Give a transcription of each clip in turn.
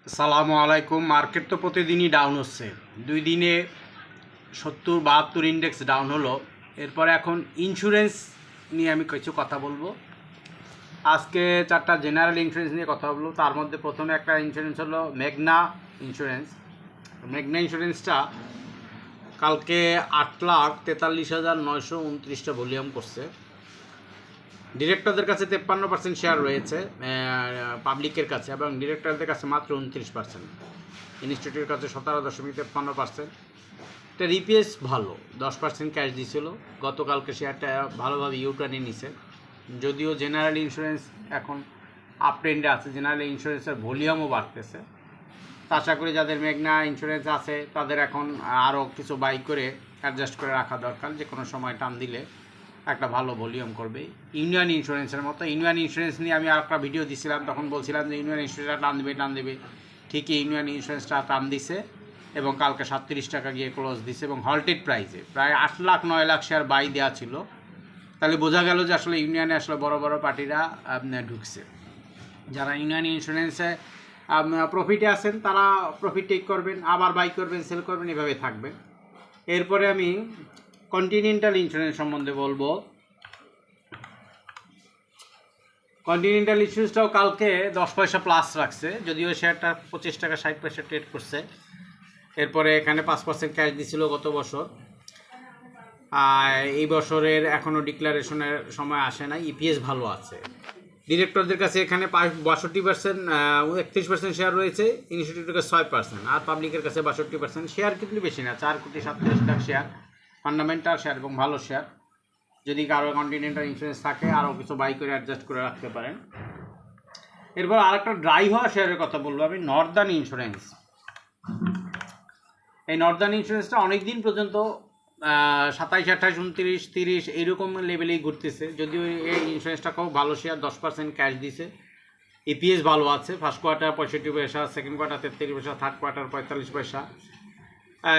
আসসালামু আলাইকুম। মার্কেট তো প্রতিদিনই ডাউন হচ্ছে। 2 দিনে 70-72 ইন্ডেক্স ডাউন হলো। এরপরে এখন ইন্স্যুরেন্স নিয়ে আমি কিছু কথা বলবো। আজকে 4টা জেনারেল ইন্স্যুরেন্স নিয়ে কথা বলবো। তার মধ্যে প্রথমে একটা ইন্স্যুরেন্স হলো মেঘনা ইন্স্যুরেন্স। মেঘনা ইন্স্যুরেন্সটা কালকে 8,43,929টা ভলিউম করছে। ডিরেক্টরদের কাছে 53% শেয়ার রয়েছে পাবলিকের কাছে, এবং ডিরেক্টরদের কাছে মাত্র 29%। ইনস্টিটিউটের কাছে 17.53%। এটা ইপিএস ভালো, 10% ক্যাশ দিয়েছিল। গতকালকে শেয়ারটা ভালোভাবে ইউটার্নে নিছে। যদিও জেনারেল ইন্স্যুরেন্স এখন আপ ট্রেন্ডে আছে, জেনারেল ইন্স্যুরেন্সের ভলিউমও বাড়তেছে। আশা করি যাদের মেঘনা ইন্স্যুরেন্স আছে তাদের এখন আরও কিছু বাই করে অ্যাডজাস্ট করে রাখা দরকার। যে কোনো সময় টান দিলে একটা ভালো ভলিউম করবে। ইউনিয়ন ইন্স্যুরেন্সের মতো, ইউনিয়ন ইন্স্যুরেন্স নিয়ে আমি আর একটা ভিডিও দিছিলাম, তখন বলছিলাম যে ইউনিয়ন ইন্স্যুরেন্সটা টান দেবে। ঠিকই ইউনিয়ন ইন্স্যুরেন্সটা টান দিছে এবং কালকে 37 টাকা গিয়ে ক্লোজ দিছে, এবং হল্টেড প্রাইসে প্রায় 8 লাখ 9 লাখ শেয়ার বাই দেওয়া ছিল। তাহলে বোঝা গেল যে আসলে ইউনিয়নে আসলে বড় বড় পার্টিরা ঢুকছে। যারা ইউনিয়ন ইন্স্যুরেন্সে প্রফিটে আছেন তারা প্রফিট টেক করবেন, আবার বাই করবেন, সেল করবেন, এভাবে থাকবেন। এরপরে আমি কন্টিনেন্টাল ইন্স্যুরেন্স সম্বন্ধে বলবো। কন্টিনেন্টাল ইন্স্যুরেন্সটাও কালকে 10 পয়সা প্লাস রাখছে, যদিও শেয়ারটা 25 টাকা 60 পয়সা ট্রেড করছে। এরপরে এখানে 5% ক্যাশ দিছিল গত বছর। এই বছরের এখনও ডিক্লারেশনের সময় আসে না। ইপিএস ভালো আছে। ডিরেক্টরদের কাছে এখানে 62%, 31% শেয়ার রয়েছে। ইনস্টিটিউটের কাছে 6%, আর পাবলিকের কাছে 62%। শেয়ার কিন্তু বেশি না, 4,37,00,000 শেয়ার, ফান্ডামেন্টাল শেয়ার এবং ভালো শেয়ার। যদি কারো কন্টিনেন্টাল ইন্স্যুরেন্স থাকে আরও কিছু বাই করে অ্যাডজাস্ট করে রাখতে পারেন। এরপর আরেকটা ড্রাই হওয়া শেয়ারের কথা বলবো আমি, নর্দার্ন ইন্স্যুরেন্স। এই নর্দার্ন ইন্স্যুরেন্সটা অনেক দিন পর্যন্ত 27, 28, 29, 30 এইরকম লেভেলেই ঘুরতেছে। যদিও এই ইন্স্যুরেন্সটা খুব ভালো শেয়ার, 10% ক্যাশ দিছে। ইপিএস ভালো আছে। ফার্স্ট কোয়ার্টার 65 পয়সা, সেকেন্ড কোয়ার্টার 33 পয়সা, থার্ড কোয়ার্টার 45 পয়সা।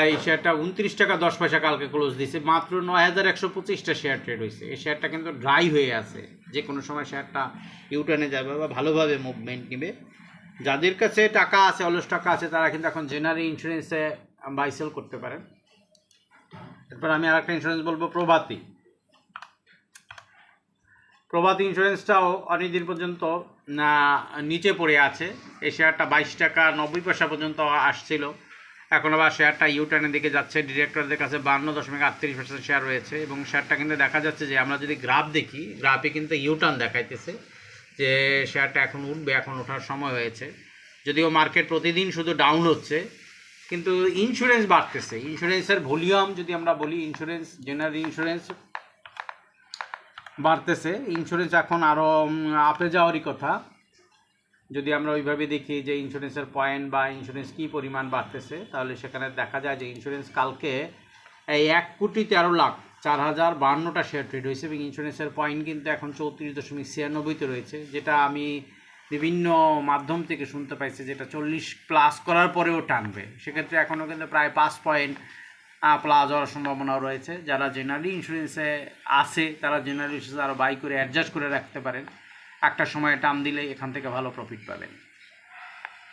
এই শেয়ারটা 29 টাকা 10 পয়সা কালকে ক্লোজ দিছে। মাত্র 9,125টা শেয়ার ট্রেড হয়েছে। এই শেয়ারটা কিন্তু ড্রাই হয়ে আছে, যে কোনো সময় শেয়ারটা ইউটার্নে যাবে বা ভালোভাবে মুভমেন্ট নেবে। যাদের কাছে টাকা আছে, অলস টাকা আছে, তারা কিন্তু এখন জেনারেল ইন্স্যুরেন্সে বাই সেল করতে পারেন। এরপর আমি আরেকটা ইন্স্যুরেন্স বলবো, প্রভাতী। প্রভাতী ইন্স্যুরেন্সটাও অনেকদিন পর্যন্ত নিচে পড়ে আছে। এই শেয়ারটা 22 টাকা 90 পয়সা পর্যন্ত আসছিল। এখন আবার শেয়ারটা ইউটার্নের দিকে যাচ্ছে। ডিরেক্টরদের কাছে 52.38% শেয়ার রয়েছে, এবং শেয়ারটা কিন্তু দেখা যাচ্ছে যে আমরা যদি গ্রাফ দেখি, গ্রাফে কিন্তু ইউটার্ন দেখাইতেছে যে শেয়ারটা এখন উঠবে, এখন ওঠার সময় হয়েছে। যদিও মার্কেট প্রতিদিন শুধু ডাউন হচ্ছে, কিন্তু ইন্স্যুরেন্স বাড়তেছে। ইন্স্যুরেন্সের ভলিউম যদি আমরা বলি, ইন্স্যুরেন্স, জেনারেল ইন্স্যুরেন্স বাড়তেছে। ইন্স্যুরেন্স এখন আরও আপে যাওয়ারই কথা। যদি আমরা ওইভাবে দেখি যে ইন্স্যুরেন্সের পয়েন্ট বা ইন্স্যুরেন্স কী পরিমাণ বাড়তেছে, তাহলে সেখানে দেখা যায় যে ইন্স্যুরেন্স কালকে এই 1,13,04,052টা শেয়ার ট্রেড হয়েছে, এবং ইন্স্যুরেন্সের পয়েন্ট কিন্তু এখন 34.96-তে রয়েছে, যেটা আমি বিভিন্ন মাধ্যম থেকে শুনতে পাইছি যেটা 40+ করার পরেও টানবে। সেক্ষেত্রে এখনও কিন্তু প্রায় 5 পয়েন্ট প্লাস হওয়ার সম্ভাবনা রয়েছে। যারা জেনারেলি ইন্স্যুরেন্সে আছে তারা জেনারেলি ইন্স্যুরেন্স আরও বাই করে অ্যাডজাস্ট করে রাখতে পারেন। একটা সময় টান দিলে এখান থেকে ভালো প্রফিট পাবেন।